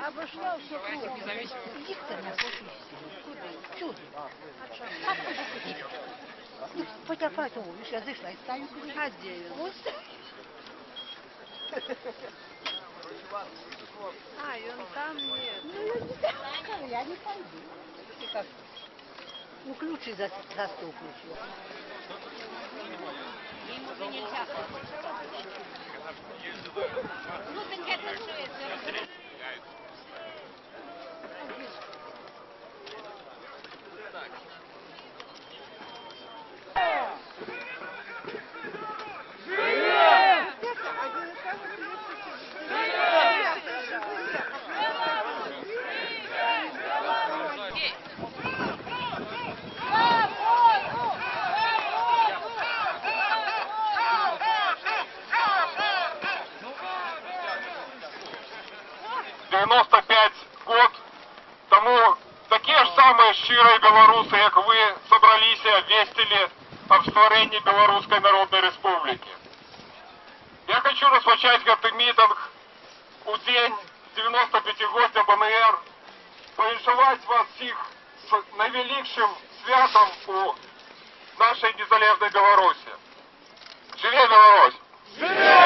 Обошла все кругом. Їхати на попісті. Чуди. А куди? Потякать овощ. Я зайшла і стаю. А де він? Ось. А, и он там нет. Ну, я не пойду. Ты как? Ну, ключи за стол ключи. Им уже нельзя. Ну, так это что это? год тому такие же самые щирые белорусы, как вы, собрались и обвестили об створении Белорусской Народной Республики. Я хочу розпочати цей мітинг у день 95-ліття БНР, повіншувати вас всіх з найвеликшим святом у нашей незалежной Беларуси. Живе Беларусь! Живе!